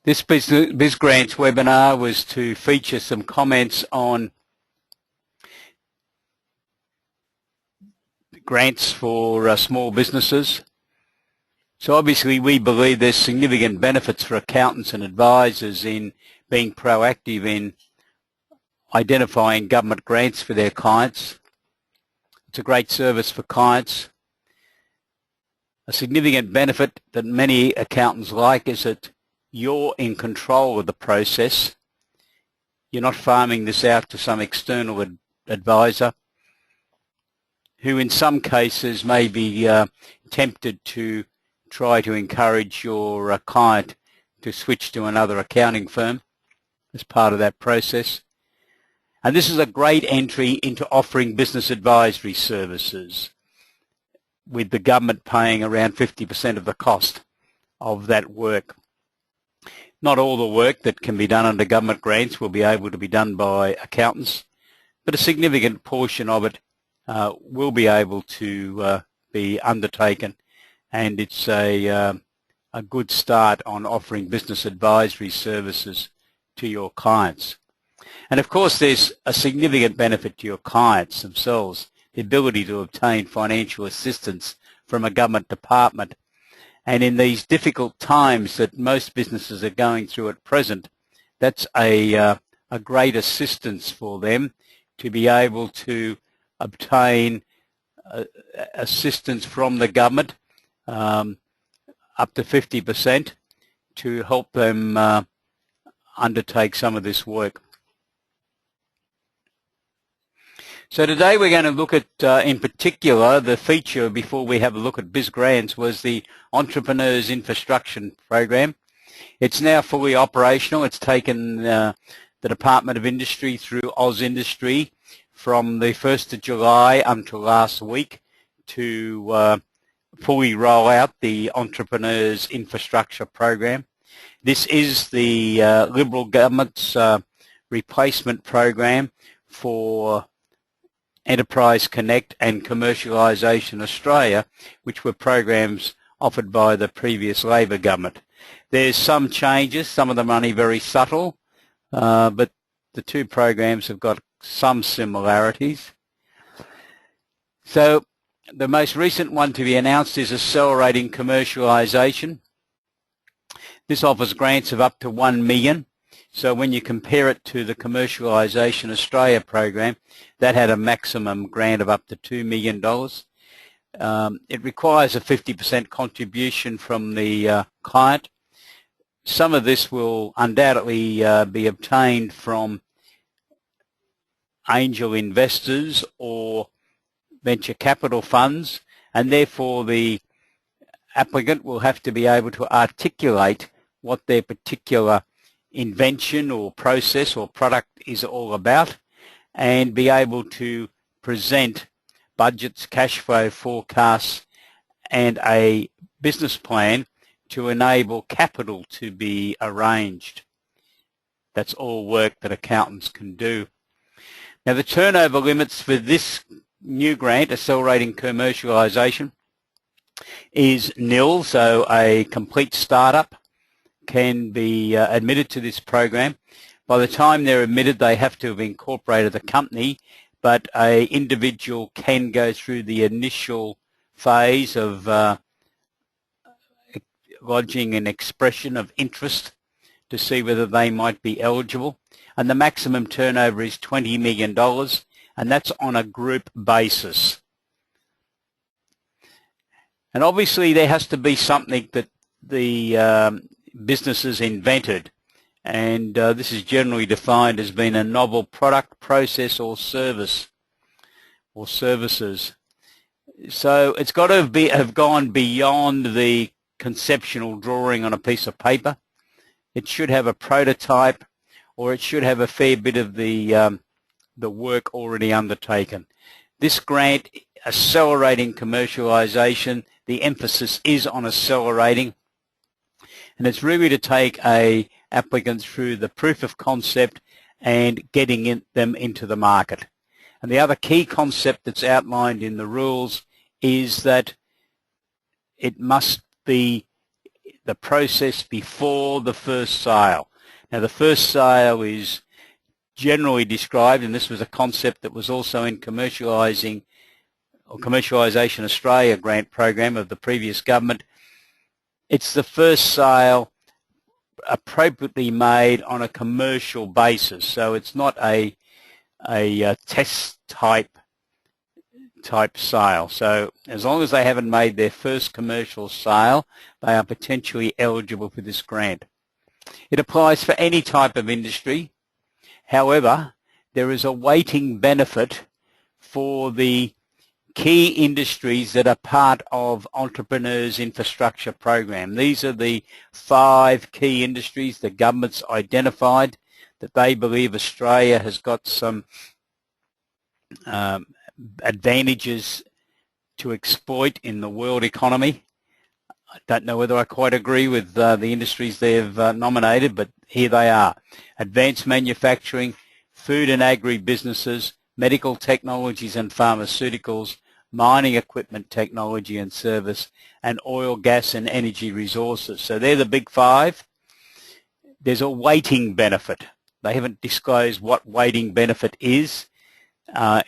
This BizGrants webinar was to feature some comments on grants for small businesses. So obviously we believe there's significant benefits for accountants and advisors in being proactive in identifying government grants for their clients. It's a great service for clients. A significant benefit that many accountants like is that you're in control of the process. You're not farming this out to some external advisor who in some cases may be tempted to try to encourage your client to switch to another accounting firm as part of that process. And this is a great entry into offering business advisory services, with the government paying around 50% of the cost of that work. Not all the work that can be done under government grants will be able to be done by accountants, but a significant portion of it will be able to be undertaken, and it's a good start on offering business advisory services to your clients. And of course there's a significant benefit to your clients themselves, the ability to obtain financial assistance from a government department. And in these difficult times that most businesses are going through at present, that's a great assistance for them to be able to obtain assistance from the government up to 50% to help them undertake some of this work. So today we're going to look at, in particular, the feature before we have a look at BizGrants was the Entrepreneurs Infrastructure Program. It's now fully operational. It's taken the Department of Industry through AusIndustry from the 1st of July until last week to fully roll out the Entrepreneurs Infrastructure Program. This is the Liberal government's replacement program for Enterprise Connect and Commercialization Australia, which were programs offered by the previous Labor government. There's some changes, some of them only very subtle, but the two programs have got some similarities. So the most recent one to be announced is Accelerating Commercialization. This offers grants of up to $1 million. So when you compare it to the Commercialization Australia program, that had a maximum grant of up to $2 million. It requires a 50% contribution from the client. Some of this will undoubtedly be obtained from angel investors or venture capital funds, and therefore the applicant will have to be able to articulate what their particular invention or process or product is all about, and be able to present budgets, cash flow forecasts, and a business plan to enable capital to be arranged. That's all work that accountants can do. Now the turnover limits for this new grant, Accelerating Commercialization, is nil, so a complete startup can be admitted to this program. By the time they're admitted, they have to have incorporated the company, but an individual can go through the initial phase of lodging an expression of interest to see whether they might be eligible. And the maximum turnover is $20 million, and that's on a group basis. And obviously there has to be something that the businesses invented, and this is generally defined as being a novel product, process, or service, or services. So it's got to have gone beyond the conceptual drawing on a piece of paper. It should have a prototype, or it should have a fair bit of the work already undertaken. This grant, Accelerating Commercialization, the emphasis is on accelerating, and it's really to take a applicant through the proof of concept and getting them into the market. And the other key concept that's outlined in the rules is that it must be the process before the first sale. Now, the first sale is generally described, and this was a concept that was also in Commercialization Australia grant program of the previous government. It's the first sale appropriately made on a commercial basis, so it's not a test type sale. So as long as they haven't made their first commercial sale, they are potentially eligible for this grant. It applies for any type of industry. However, there is a weighting benefit for the key industries that are part of Entrepreneurs Infrastructure Program. These are the 5 key industries the government's identified that they believe Australia has got some advantages to exploit in the world economy. I don't know whether I quite agree with the industries they've nominated, but here they are. Advanced manufacturing, food and agri-businesses, medical technologies and pharmaceuticals, mining equipment technology and service, and oil, gas and energy resources. So they're the big 5. There's a weighting benefit. They haven't disclosed what weighting benefit is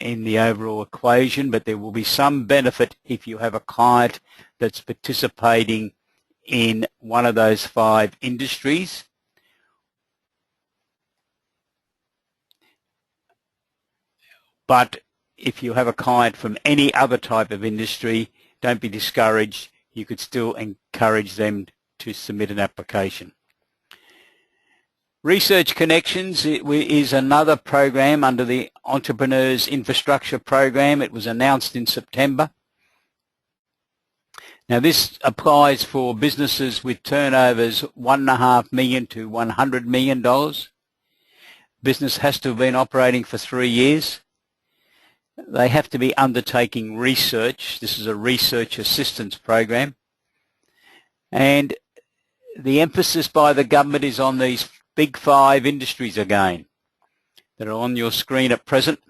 in the overall equation, but there will be some benefit if you have a client that's participating in one of those 5 industries. But if you have a client from any other type of industry, don't be discouraged. You could still encourage them to submit an application. Research Connections is another program under the Entrepreneurs Infrastructure Program. It was announced in September. Now this applies for businesses with turnovers $1.5 million to $100 million. Business has to have been operating for 3 years. They have to be undertaking research. This is a research assistance program. And the emphasis by the government is on these big 5 industries again that are on your screen at present.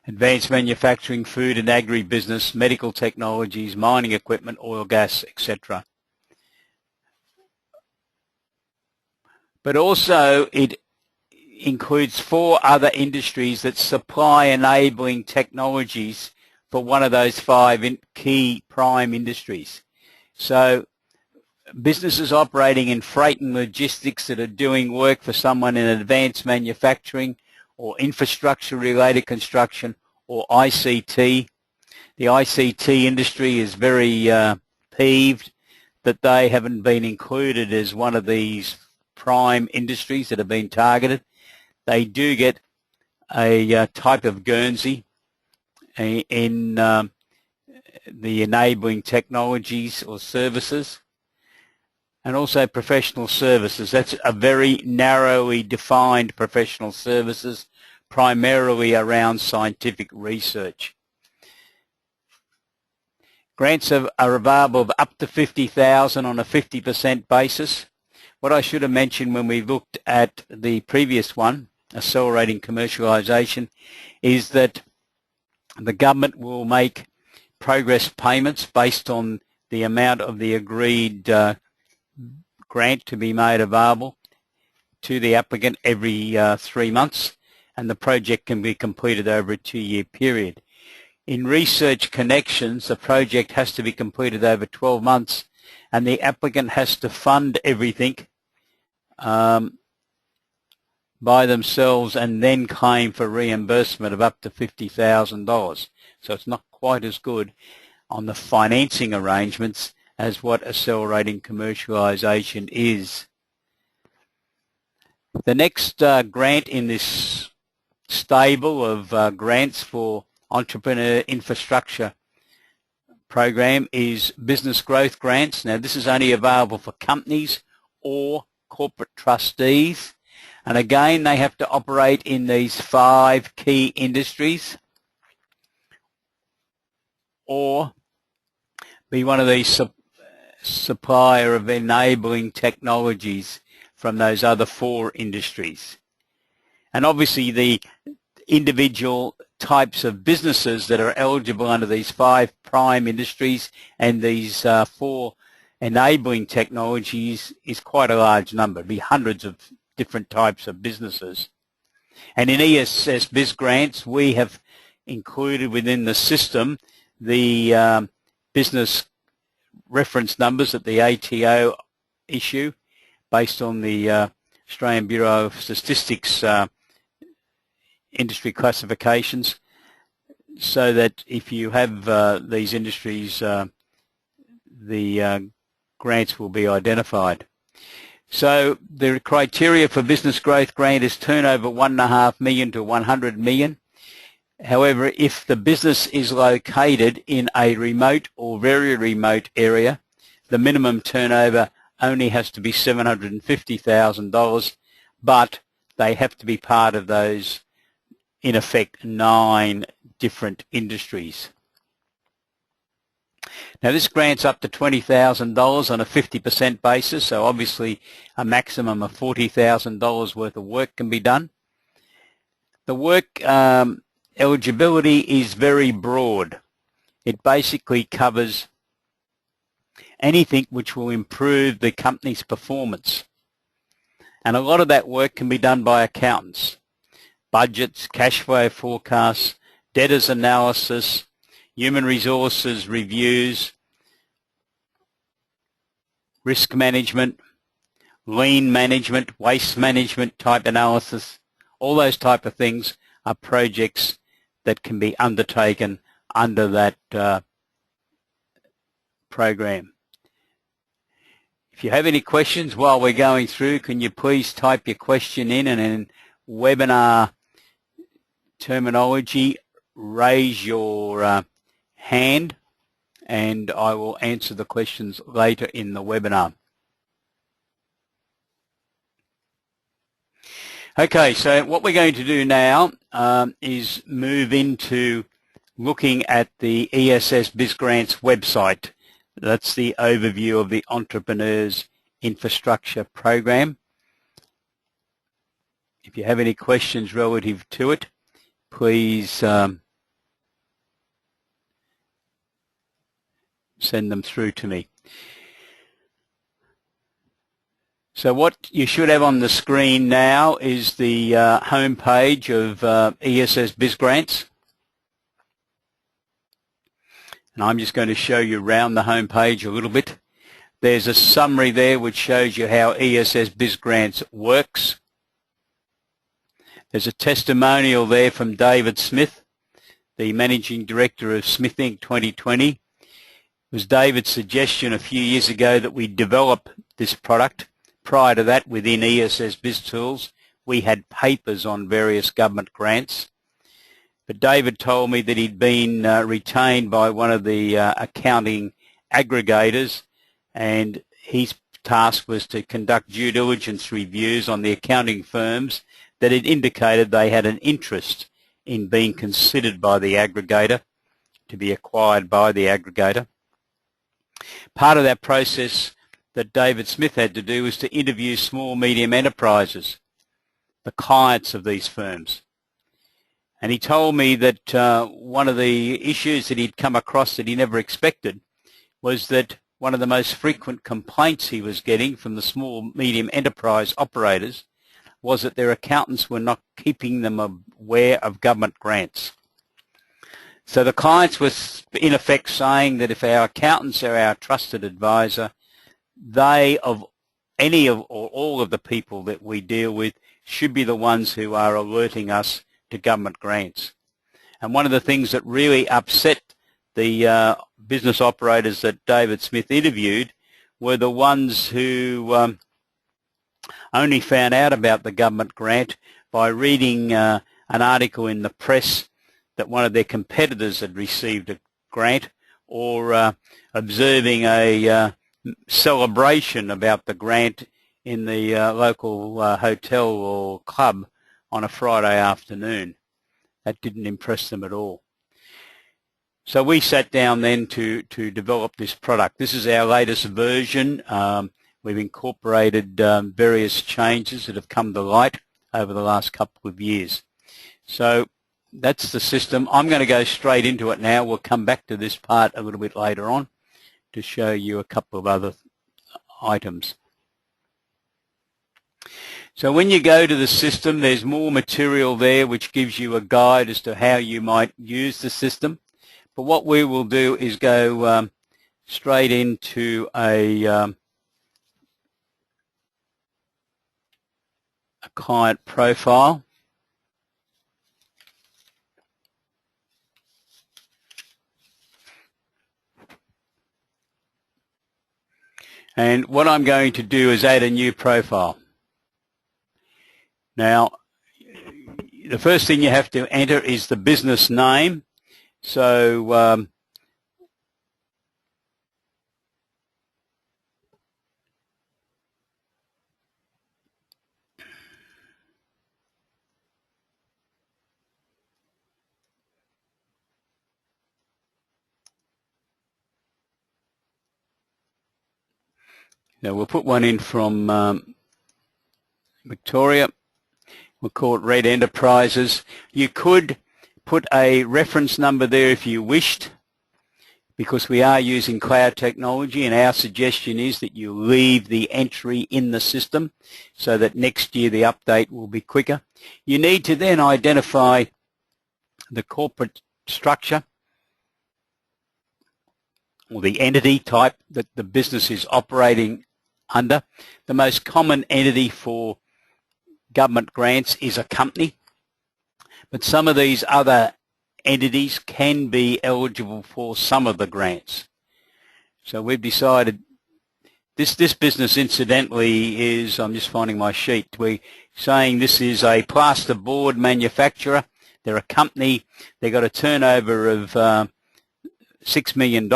Advanced manufacturing, food and agri-business, medical technologies, mining equipment, oil, gas, etc. But also it includes 4 other industries that supply enabling technologies for one of those 5 key prime industries. So businesses operating in freight and logistics that are doing work for someone in advanced manufacturing or infrastructure-related construction or ICT. The ICT industry is very peeved that they haven't been included as one of these prime industries that have been targeted. They do get a type of Guernsey in the enabling technologies or services, and also professional services. That's a very narrowly defined professional services, primarily around scientific research. Grants are available of up to $50,000 on a 50% basis. What I should have mentioned when we looked at the previous one, Accelerating Commercialization, is that the government will make progress payments based on the amount of the agreed grant to be made available to the applicant every 3 months, and the project can be completed over a 2-year period. In Research Connections, the project has to be completed over 12 months, and the applicant has to fund everything by themselves and then claim for reimbursement of up to $50,000. So it's not quite as good on the financing arrangements as what Accelerating Commercialization is. The next grant in this stable of grants for Entrepreneur Infrastructure Program is Business Growth Grants. Now this is only available for companies or corporate trustees, and again they have to operate in these 5 key industries or be one of these supplier of enabling technologies from those other 4 industries. And obviously the individual types of businesses that are eligible under these 5 prime industries and these 4 enabling technologies is quite a large number. It'd be hundreds of different types of businesses. And in ESS BIZGRANTS, we have included within the system the business reference numbers that the ATO issue based on the Australian Bureau of Statistics industry classifications, so that if you have these industries, the grants will be identified. So the criteria for business growth grant is turnover $1.5 million to $100 million. However, if the business is located in a remote or very remote area, the minimum turnover only has to be $750,000, but they have to be part of those, in effect, 9 different industries. Now this grant's up to $20,000 on a 50% basis, so obviously a maximum of $40,000 worth of work can be done. The work eligibility is very broad. It basically covers anything which will improve the company's performance. And a lot of that work can be done by accountants. Budgets, cash flow forecasts, debtors analysis, human resources reviews, risk management, lean management, waste management type analysis, all those type of things are projects that can be undertaken under that program. If you have any questions while we're going through, can you please type your question in, and in webinar terminology, raise your hand, and I will answer the questions later in the webinar. Okay, so what we're going to do now is move into looking at the ESS BIZGRANTS website. That's the overview of the Entrepreneurs Infrastructure Program. If you have any questions relative to it, please send them through to me. So what you should have on the screen now is the home page of ESS BIZGRANTS. And I'm just going to show you around the home page a little bit. There's a summary there which shows you how ESS BIZGRANTS works. There's a testimonial there from David Smith, the Managing Director of Smith Inc. 2020. It was David's suggestion a few years ago that we develop this product. Prior to that, within ESS BIZTOOLS, we had papers on various government grants. But David told me that he'd been retained by one of the accounting aggregators, and his task was to conduct due diligence reviews on the accounting firms that had indicated they had an interest in being considered by the aggregator, to be acquired by the aggregator. Part of that process that David Smith had to do was to interview small, medium enterprises, the clients of these firms. And he told me that one of the issues that he'd come across that he never expected was that one of the most frequent complaints he was getting from the small, medium enterprise operators was that their accountants were not keeping them aware of government grants. So the clients were in effect saying that if our accountants are our trusted advisor, they, of any of or all of the people that we deal with, should be the ones who are alerting us to government grants. And one of the things that really upset the business operators that David Smith interviewed were the ones who only found out about the government grant by reading an article in the press that one of their competitors had received a grant, or observing a celebration about the grant in the local hotel or club on a Friday afternoon. That didn't impress them at all. So we sat down then to develop this product. This is our latest version. We've incorporated various changes that have come to light over the last couple of years. So that's the system. I'm going to go straight into it now. We'll come back to this part a little bit later on to show you a couple of other items. So when you go to the system, there's more material there which gives you a guide as to how you might use the system. But what we will do is go straight into a client profile. And what I'm going to do is add a new profile. Now, the first thing you have to enter is the business name. So now we'll put one in from Victoria. We'll call it Red Enterprises. You could put a reference number there if you wished, because we are using cloud technology, and our suggestion is that you leave the entry in the system so that next year the update will be quicker. You need to then identify the corporate structure or the entity type that the business is operating under. The most common entity for government grants is a company, but some of these other entities can be eligible for some of the grants. So we've decided this business incidentally is, I'm just finding my sheet, we're saying this is a plasterboard manufacturer. They're a company. They've got a turnover of $6 million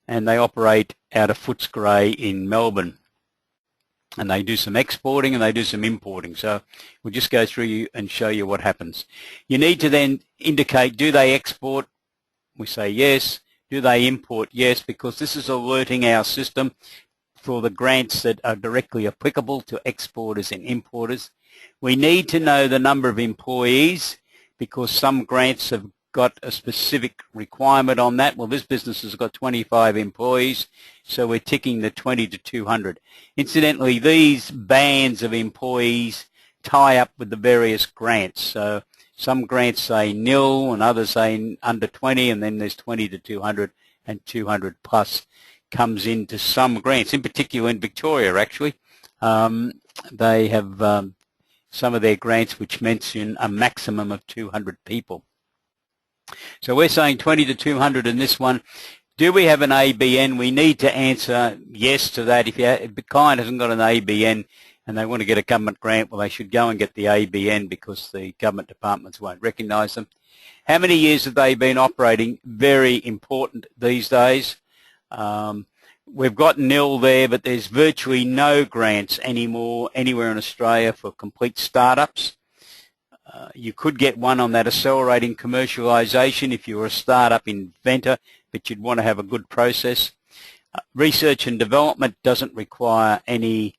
and they operate out of Footscray in Melbourne. And they do some exporting and they do some importing. So we'll just go through and show you what happens. You need to then indicate, do they export? We say yes. Do they import? Yes, because this is alerting our system for the grants that are directly applicable to exporters and importers. We need to know the number of employees because some grants have got a specific requirement on that. Well, this business has got 25 employees, so we're ticking the 20 to 200. Incidentally, these bands of employees tie up with the various grants. So some grants say nil and others say under 20, and then there's 20 to 200 and 200 plus comes into some grants. In particular in Victoria, actually, they have some of their grants which mention a maximum of 200 people. So we're saying 20 to 200 in this one. Do we have an ABN? We need to answer yes to that. If the client hasn't got an ABN and they want to get a government grant, well, they should go and get the ABN because the government departments won't recognise them. How many years have they been operating? Very important these days. We've got nil there, but there's virtually no grants anymore anywhere in Australia for complete startups. You could get one on that accelerating commercialization if you're a startup inventor, but you'd want to have a good process. Research and development doesn't require any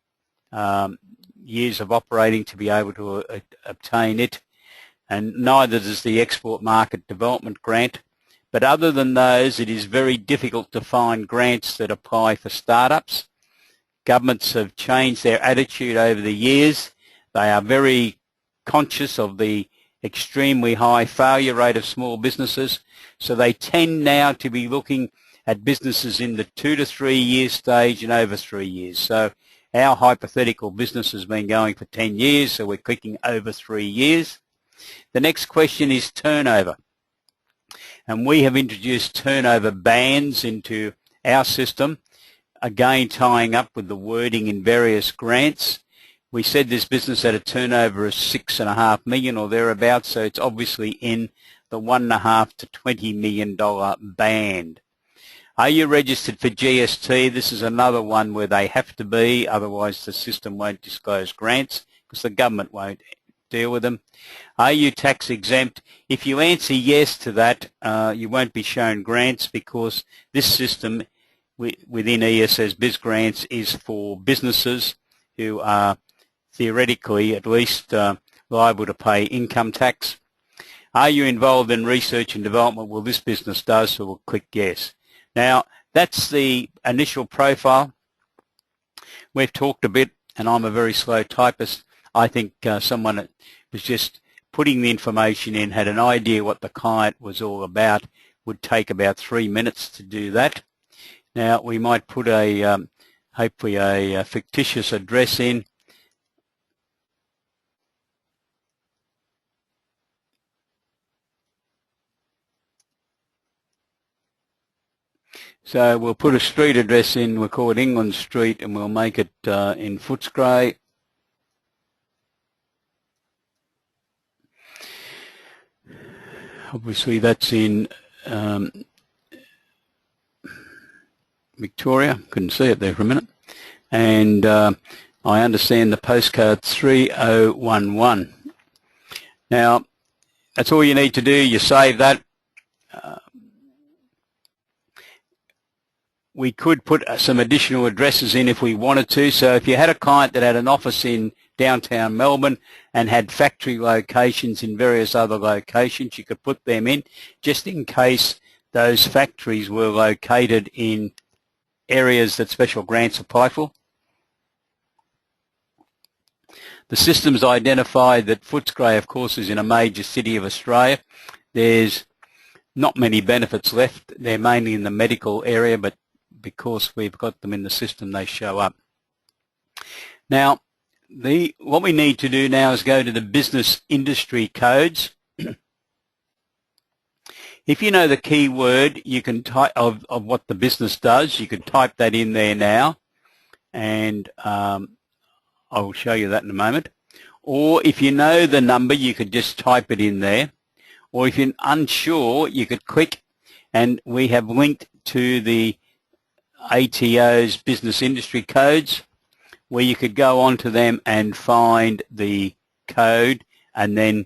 years of operating to be able to obtain it, and neither does the Export Market Development Grant. But other than those, it is very difficult to find grants that apply for startups. Governments have changed their attitude over the years. They are very conscious of the extremely high failure rate of small businesses, so they tend now to be looking at businesses in the 2 to 3 year stage and over 3 years. So our hypothetical business has been going for 10 years, so we're clicking over 3 years. The next question is turnover, and we have introduced turnover bands into our system, again tying up with the wording in various grants. We said this business had a turnover of $6.5 million or thereabouts, so it's obviously in the $1.5 to $20 million band. Are you registered for GST? This is another one where they have to be, otherwise the system won't disclose grants because the government won't deal with them. Are you tax exempt? If you answer yes to that, you won't be shown grants because this system within ESS BIZGRANTS is for businesses who are theoretically at least liable to pay income tax. Are you involved in research and development? Well, this business does, so we'll click yes. Now, that's the initial profile. We've talked a bit, and I'm a very slow typist. I think someone that was just putting the information in, had an idea what the client was all about, would take about 3 minutes to do that. Now, we might put a hopefully a fictitious address in. So we'll put a street address in, we'll call it England Street, and we'll make it in Footscray. Obviously that's in Victoria, couldn't see it there for a minute. And I understand the postcode 3011. Now, that's all you need to do, you save that. We could put some additional addresses in if we wanted to. So if you had a client that had an office in downtown Melbourne and had factory locations in various other locations, you could put them in just in case those factories were located in areas that special grants apply for. The system's identified that Footscray, of course, is in a major city of Australia. There's not many benefits left. They're mainly in the medical area, but because we've got them in the system, they show up. Now, what we need to do now is go to the business industry codes. If you know the keyword, you can type of what the business does. You can type that in there now, and I will show you that in a moment. Or if you know the number, you could just type it in there. Or if you're unsure, you could click, and we have linked to the ATO's business industry codes, where you could go onto them and find the code and then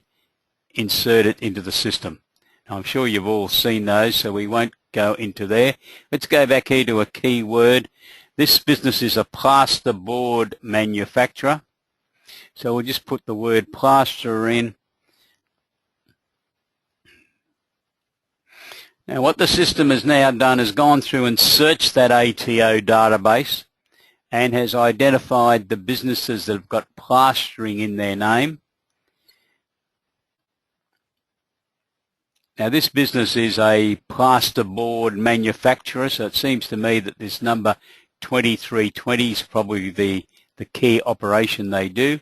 insert it into the system. Now, I'm sure you've all seen those, so we won't go into there. Let's go back here to a keyword. This business is a plasterboard manufacturer. So we'll just put the word plasterer in. Now, what the system has now done is gone through and searched that ATO database and has identified the businesses that have got plastering in their name. Now, this business is a plasterboard manufacturer, so it seems to me that this number 2320 is probably the key operation they do.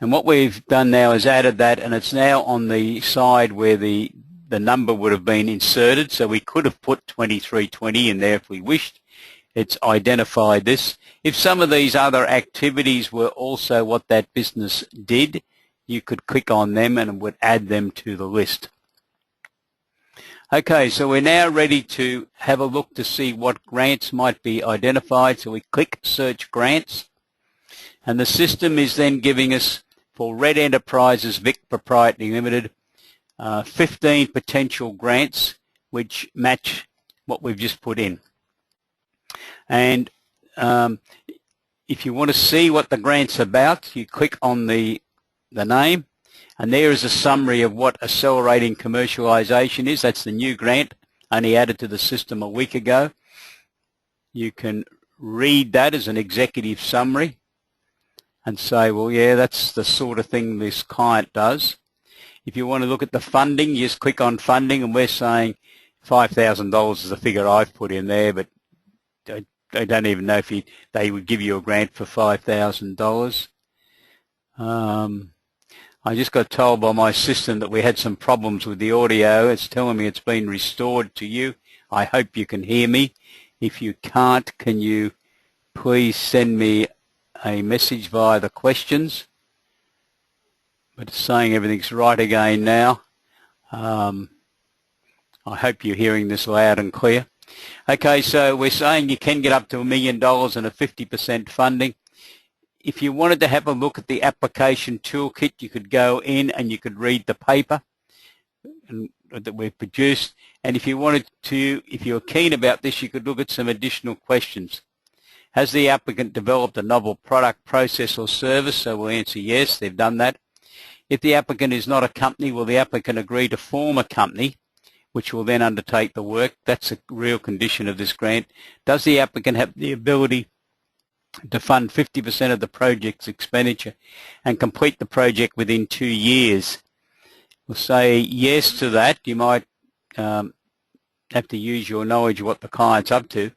And what we've done now is added that, and it's now on the side where the number would have been inserted, so we could have put 2320 in there if we wished. It's identified this. If some of these other activities were also what that business did, you could click on them and it would add them to the list. Okay, so we're now ready to have a look to see what grants might be identified. So we click Search Grants, and the system is then giving us, for Red Enterprises Vic Proprietary Limited, 15 potential grants which match what we've just put in. And if you want to see what the grant's about, you click on the name, and there is a summary of what Accelerating Commercialization is. That's the new grant, only added to the system a week ago. You can read that as an executive summary and say, well, yeah, that's the sort of thing this client does. If you want to look at the funding, you just click on funding, and we're saying $5,000 is the figure I've put in there, but I don't even know if they would give you a grant for $5,000. I just got told by my system that we had some problems with the audio. It's telling me it's been restored to you. I hope you can hear me. If you can't, can you please send me a message via the questions? But it's saying everything's right again now. I hope you're hearing this loud and clear. Okay, so we're saying you can get up to $1 million and a 50% funding. If you wanted to have a look at the application toolkit, you could go in and you could read the paper that we've produced. And if you wanted to, if you're keen about this, you could look at some additional questions. Has the applicant developed a novel product, process or service? So we'll answer yes, they've done that. If the applicant is not a company, will the applicant agree to form a company which will then undertake the work? That's a real condition of this grant. Does the applicant have the ability to fund 50% of the project's expenditure and complete the project within 2 years? We'll say yes to that. You might have to use your knowledge of what the client's up to.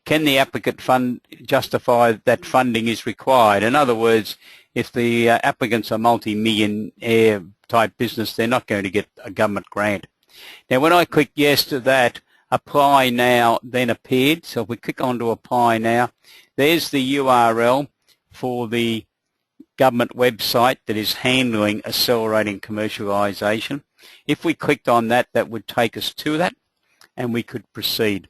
Can the applicant justify that funding is required? In other words, if the applicant's a multi-millionaire type business, they're not going to get a government grant. Now, when I click yes to that, apply now then appeared. So if we click on to apply now, there's the URL for the government website that is handling accelerating commercialization. If we clicked on that, that would take us to that and we could proceed.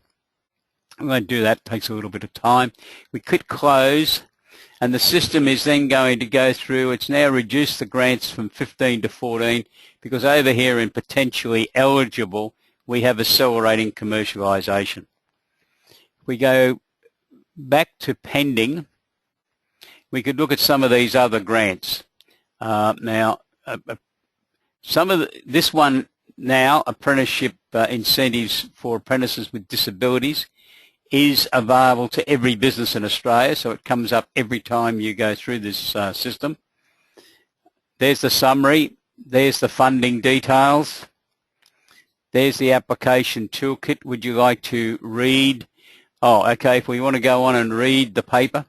I'm going to do that. It takes a little bit of time. We click close and the system is then going to go through. It's now reduced the grants from 15 to 14 because over here in potentially eligible we have accelerating commercialization. We go back to pending. We could look at some of these other grants. This one now, Apprenticeship Incentives for Apprentices with Disabilities, is available to every business in Australia, so it comes up every time you go through this system. There's the summary, there's the funding details, there's the application toolkit. Would you like to read? Oh, okay, if we want to go on and read the paper,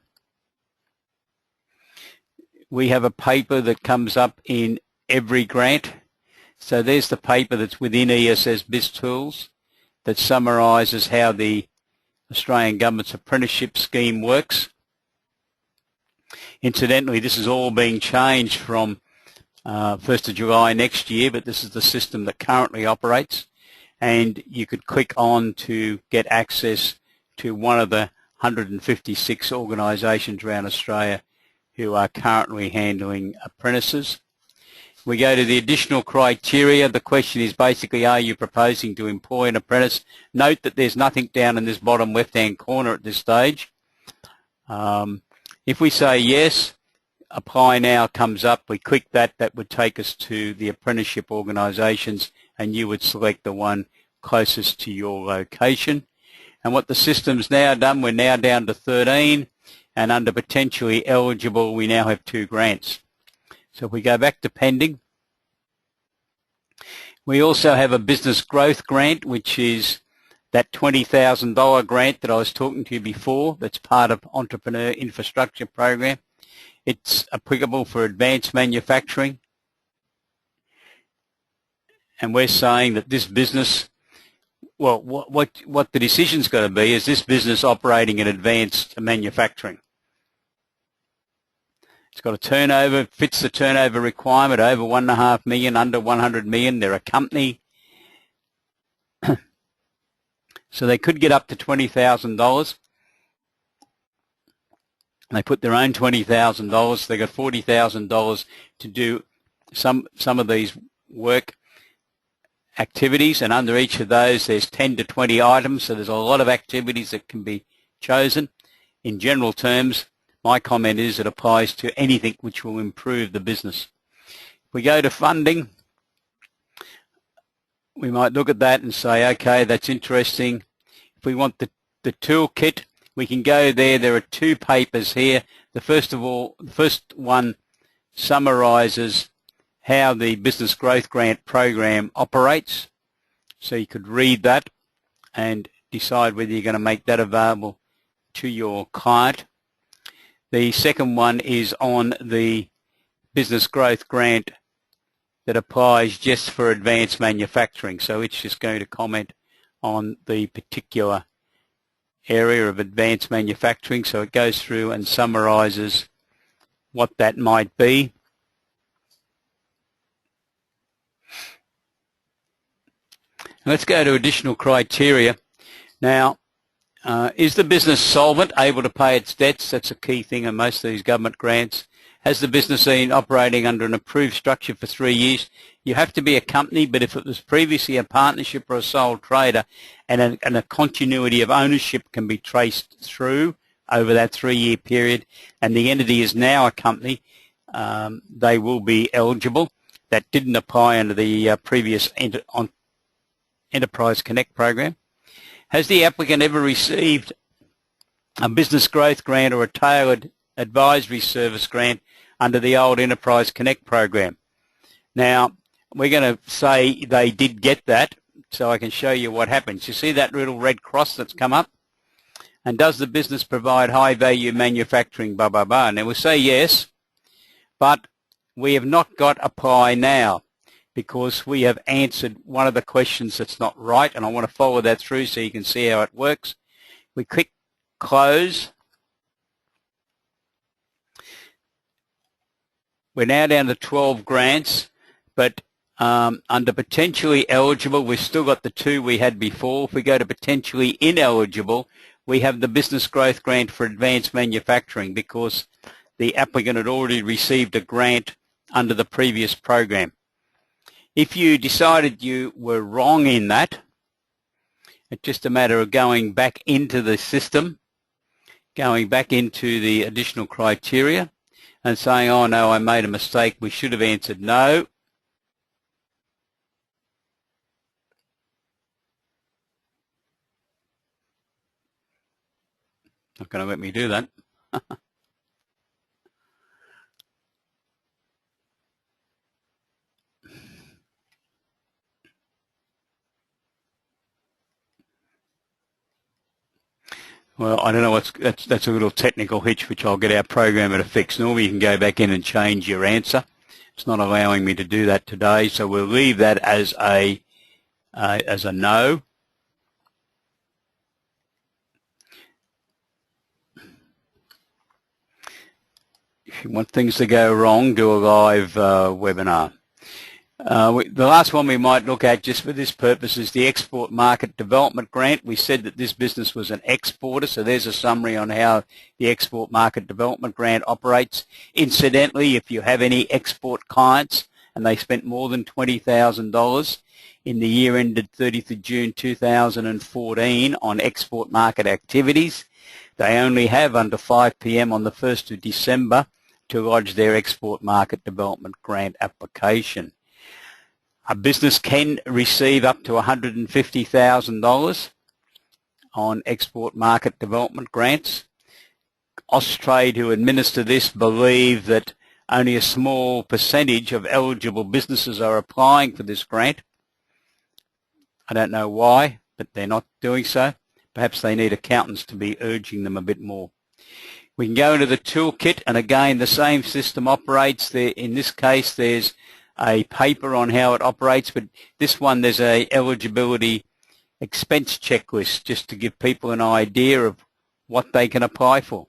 we have a paper that comes up in every grant. So there's the paper that's within ESS BIZTOOLS that summarises how the Australian Government's apprenticeship scheme works. Incidentally, this is all being changed from 1st of July next year, but this is the system that currently operates. And you could click on to get access to one of the 156 organisations around Australia who are currently handling apprentices. We go to the additional criteria. The question is basically, are you proposing to employ an apprentice? Note that there's nothing down in this bottom left-hand corner at this stage. If we say yes, apply now comes up. We click that. That would take us to the apprenticeship organisations and you would select the one closest to your location. And what the system's now done, we're now down to 13, and under potentially eligible, we now have 2 grants. So if we go back to pending, we also have a business growth grant, which is that $20,000 grant that I was talking to you before. That's part of Entrepreneur Infrastructure Program. It's applicable for advanced manufacturing. And we're saying that this business, well, what the decision's got to be is this business operating in advanced manufacturing. It's got a turnover, fits the turnover requirement, over 1.5 million, under 100 million. They're a company. So they could get up to $20,000. They put their own $20,000. They got $40,000 to do some of these work activities, and under each of those there's 10 to 20 items, so there's a lot of activities that can be chosen. In general terms, my comment is it applies to anything which will improve the business. If we go to funding, we might look at that and say, okay, that's interesting. If we want the toolkit, we can go there. There are 2 papers here. The first one summarises how the Business Growth Grant Program operates. So you could read that and decide whether you're going to make that available to your client. The second one is on the Business Growth Grant that applies just for advanced manufacturing. So it's just going to comment on the particular area of advanced manufacturing. So it goes through and summarises what that might be. Let's go to additional criteria. Now, is the business solvent, able to pay its debts? That's a key thing in most of these government grants. Has the business been operating under an approved structure for 3 years? You have to be a company, but if it was previously a partnership or a sole trader and a continuity of ownership can be traced through over that 3-year period, and the entity is now a company, they will be eligible. That didn't apply under the previous Enterprise Connect program. Has the applicant ever received a business growth grant or a tailored advisory service grant under the old Enterprise Connect program? Now, we're going to say they did get that, so I can show you what happens. You see that little red cross that's come up? And does the business provide high-value manufacturing, blah, blah, blah? Now, we'll say yes, but we have not got apply now because we have answered one of the questions that's not right, and I want to follow that through so you can see how it works. We click close. We're now down to 12 grants, but under potentially eligible, we've still got the 2 we had before. If we go to potentially ineligible, we have the business growth grant for advanced manufacturing because the applicant had already received a grant under the previous program. If you decided you were wrong in that, it's just a matter of going back into the system, going back into the additional criteria and saying, oh no, I made a mistake, we should have answered no. Not going to let me do that. Well, I don't know that's a little technical hitch which I'll get our programmer to fix. Normally you can go back in and change your answer. It's not allowing me to do that today, so we'll leave that as a no. If you want things to go wrong, do a live webinar. The last one we might look at just for this purpose is the Export Market Development Grant. We said that this business was an exporter, so there's a summary on how the Export Market Development Grant operates. Incidentally, if you have any export clients and they spent more than $20,000 in the year ended 30th of June 2014 on export market activities, they only have under 5 p.m. on the 1st of December to lodge their Export Market Development Grant application. A business can receive up to $150,000 on export market development grants. Austrade, who administer this, believe that only a small percentage of eligible businesses are applying for this grant. I don't know why, but they're not doing so. Perhaps they need accountants to be urging them a bit more. We can go into the toolkit, and again, the same system operates. There, in this case, there's a paper on how it operates, but this one there's a eligibility expense checklist just to give people an idea of what they can apply for.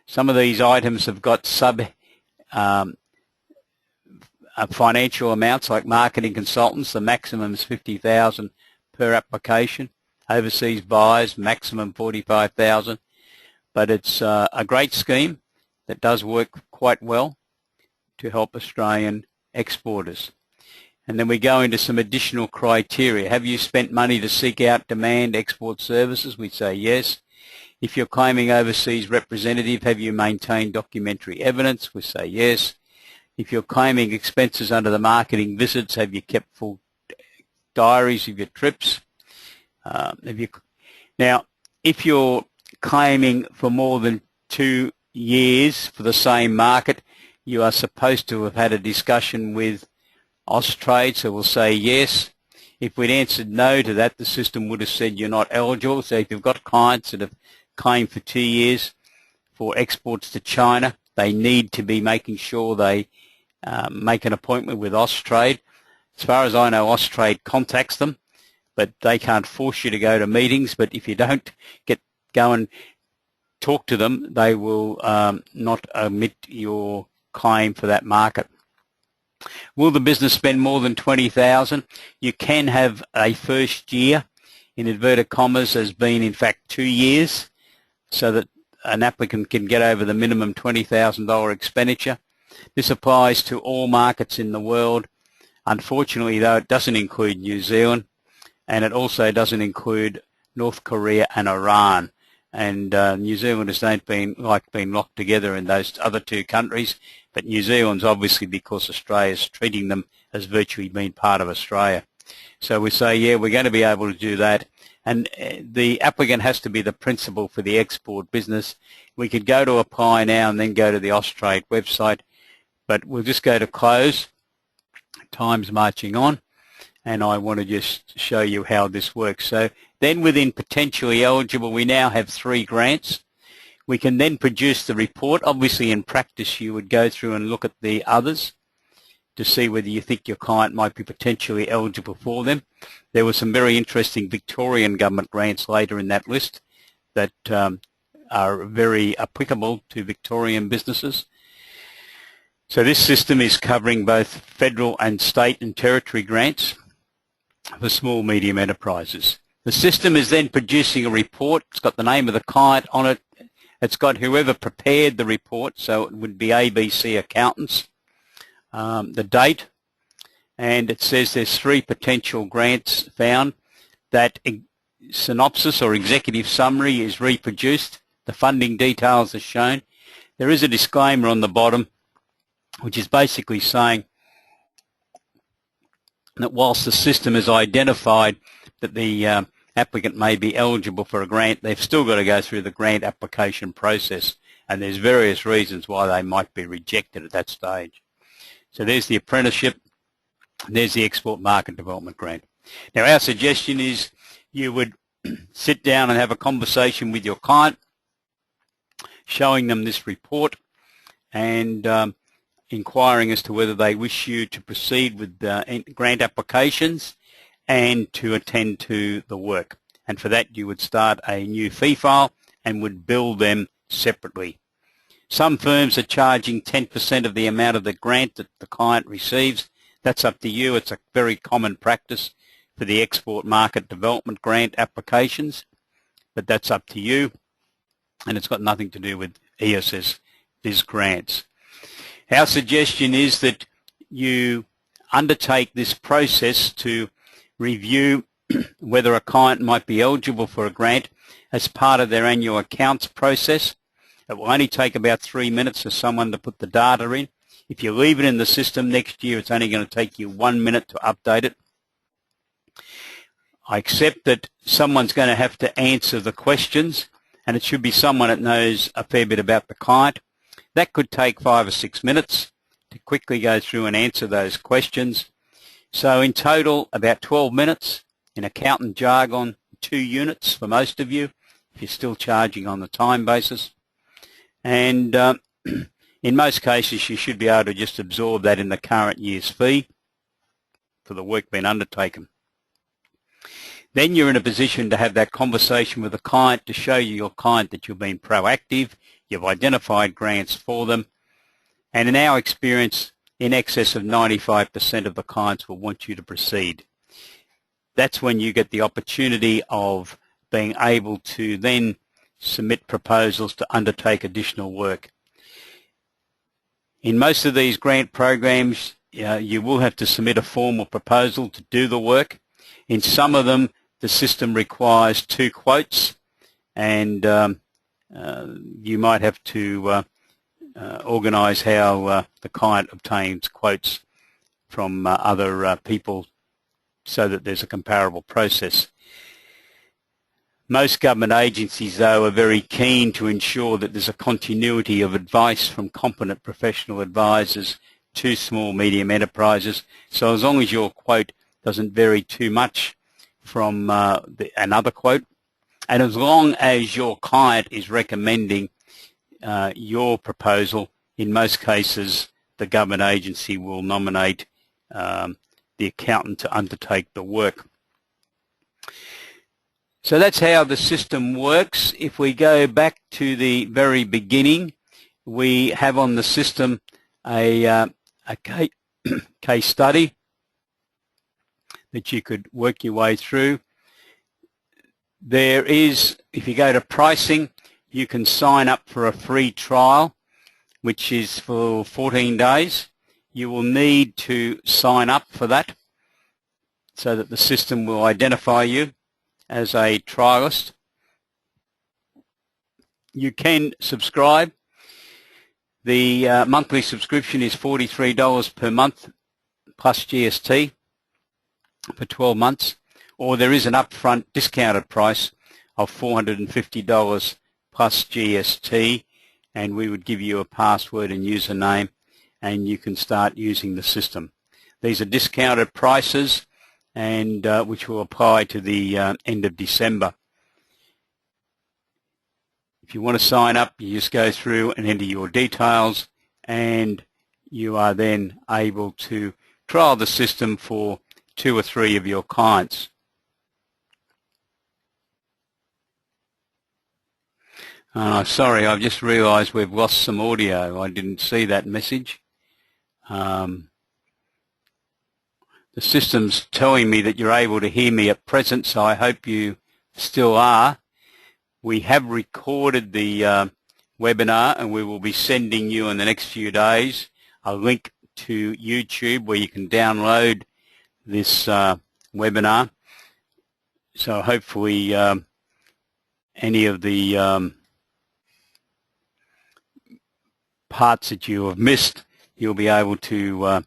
Some of these items have got financial amounts like marketing consultants. The maximum is $50,000 per application. Overseas buyers, maximum $45,000. But it's a great scheme that does work quite well to help Australian exporters. And then we go into some additional criteria. Have you spent money to seek out demand export services? We say yes. If you're claiming overseas representative, have you maintained documentary evidence? We say yes. If you're claiming expenses under the marketing visits, have you kept full diaries of your trips? Now, if you're claiming for more than 2 years for the same market, you are supposed to have had a discussion with Austrade, so we'll say yes. If we'd answered no to that, the system would have said you're not eligible. So if you've got clients that have claimed for 2 years for exports to China, they need to be making sure they make an appointment with Austrade. As far as I know, Austrade contacts them, but they can't force you to go to meetings. But if you don't go and talk to them, they will not admit your claim for that market. Will the business spend more than $20,000? You can have a first year, in inverted commas, has been in fact 2 years, so that an applicant can get over the minimum $20,000 expenditure. This applies to all markets in the world. Unfortunately, though, it doesn't include New Zealand, and it also doesn't include North Korea and Iran. And New Zealand has been locked together in those other two countries, but New Zealand's obviously, because Australia's treating them as virtually being part of Australia. So we say, yeah, we're going to be able to do that. And the applicant has to be the principal for the export business. We could go to apply now and then go to the Austrade website, but we'll just go to close. Time's marching on, and I want to just show you how this works. So then within potentially eligible, we now have 3 grants. We can then produce the report. Obviously in practice you would go through and look at the others to see whether you think your client might be potentially eligible for them. There were some very interesting Victorian government grants later in that list that are very applicable to Victorian businesses. So this system is covering both federal and state and territory grants for small medium enterprises. The system is then producing a report. It's got the name of the client on it. It's got whoever prepared the report, so it would be ABC Accountants, the date, and it says there's 3 potential grants found. That synopsis or executive summary is reproduced. The funding details are shown. There is a disclaimer on the bottom, which is basically saying that whilst the system has identified that the applicant may be eligible for a grant, they've still got to go through the grant application process, and there's various reasons why they might be rejected at that stage. So there's the apprenticeship, and there's the export market development grant. Now our suggestion is you would sit down and have a conversation with your client, showing them this report and inquiring as to whether they wish you to proceed with grant applications and to attend to the work. And for that you would start a new fee file and would bill them separately. Some firms are charging 10% of the amount of the grant that the client receives. That's up to you. It's a very common practice for the export market development grant applications, but that's up to you, and it's got nothing to do with ESS BIZGRANTS. Our suggestion is that you undertake this process to review whether a client might be eligible for a grant as part of their annual accounts process. It will only take about 3 minutes for someone to put the data in. If you leave it in the system next year, it's only going to take you 1 minute to update it. I accept that someone's going to have to answer the questions, and it should be someone that knows a fair bit about the client. That could take 5 or 6 minutes to quickly go through and answer those questions. So in total, about 12 minutes. In accountant jargon, 2 units for most of you, if you're still charging on the time basis. And in most cases, you should be able to just absorb that in the current year's fee for the work being undertaken. Then you're in a position to have that conversation with the client to show your client that you've been proactive, you've identified grants for them, and in our experience, in excess of 95% of the clients will want you to proceed. That's when you get the opportunity of being able to then submit proposals to undertake additional work. In most of these grant programs, you will have to submit a formal proposal to do the work. In some of them, the system requires 2 quotes, and you might have to organise how the client obtains quotes from other people so that there's a comparable process. Most government agencies, though, are very keen to ensure that there's a continuity of advice from competent professional advisors to small, medium enterprises. So as long as your quote doesn't vary too much from another quote, and as long as your client is recommending your proposal, in most cases the government agency will nominate the accountant to undertake the work. So that's how the system works. If we go back to the very beginning, we have on the system a case study that you could work your way through. There is, if you go to pricing, you can sign up for a free trial, which is for 14 days. You will need to sign up for that so that the system will identify you. as a trialist. You can subscribe. The monthly subscription is $43 per month plus GST for 12 months, or there is an upfront discounted price of $450 plus GST, and we would give you a password and username, and you can start using the system. These are discounted prices, and which will apply to the end of December. If you want to sign up, you just go through and enter your details, and you are then able to trial the system for 2 or 3 of your clients. Sorry, I've just realised we've lost some audio. I didn't see that message. The system's telling me that you're able to hear me at present, so I hope you still are. We have recorded the webinar, and we will be sending you in the next few days a link to YouTube where you can download this webinar. So hopefully any of the parts that you have missed, you'll be able to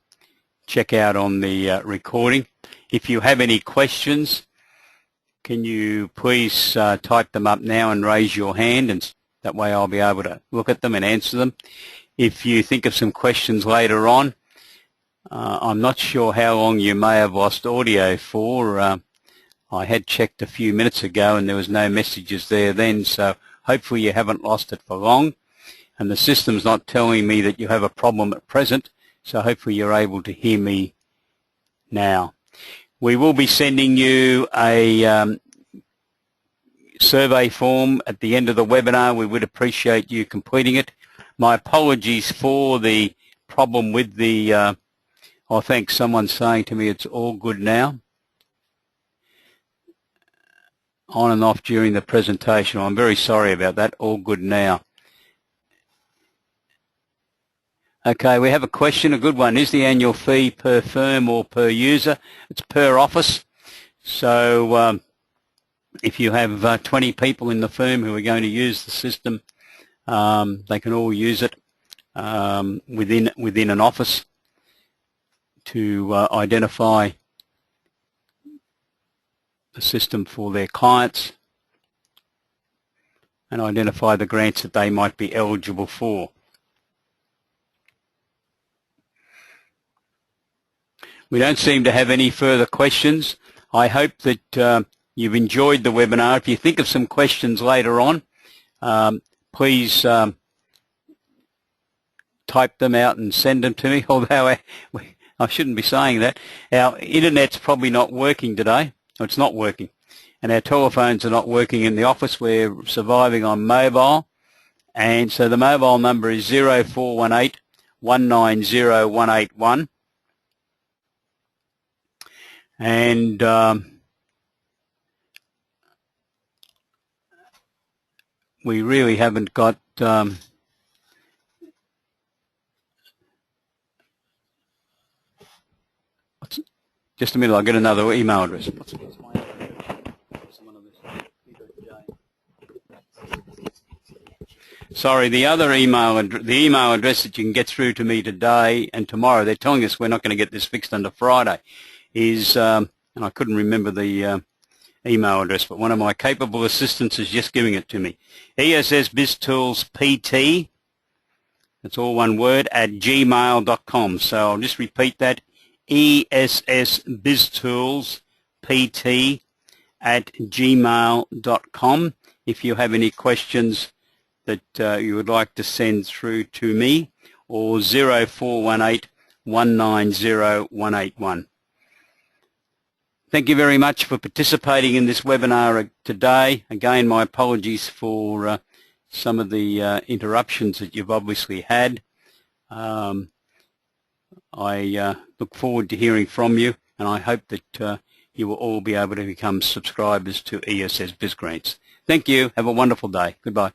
check out on the recording. If you have any questions, can you please type them up now and raise your hand, and that way I'll be able to look at them and answer them. If you think of some questions later on, I'm not sure how long you may have lost audio for. I had checked a few minutes ago and there was no messages there then, so hopefully you haven't lost it for long. And the system's not telling me that you have a problem at present, so hopefully you're able to hear me now. We will be sending you a survey form at the end of the webinar. We would appreciate you completing it. My apologies for the problem with the, I think someone's saying to me it's all good now. On and off during the presentation. I'm very sorry about that. All good now. Okay, we have a question, a good one. Is the annual fee per firm or per user? It's per office. So if you have 20 people in the firm who are going to use the system, they can all use it within an office to identify the system for their clients and identify the grants that they might be eligible for. We don't seem to have any further questions. I hope that you've enjoyed the webinar. If you think of some questions later on, please type them out and send them to me, although I shouldn't be saying that. Our internet's probably not working today. It's not working. And our telephones are not working in the office. We're surviving on mobile. And so the mobile number is 0418 190 181. And we really haven't got just a minute, I'll get another email address. Sorry, the email address that you can get through to me today and tomorrow, they're telling us we're not going to get this fixed until Friday, is, and I couldn't remember the email address, but one of my capable assistants is just giving it to me. ESS BIZTOOLS PT, that's all one word, at gmail.com. So I'll just repeat that, ESS BIZTOOLS PT at gmail.com. If you have any questions that you would like to send through to me, or 0418 190 181. Thank you very much for participating in this webinar today. Again, my apologies for some of the interruptions that you've obviously had. I look forward to hearing from you, and I hope that you will all be able to become subscribers to ESS BizGrants. Thank you. Have a wonderful day. Goodbye.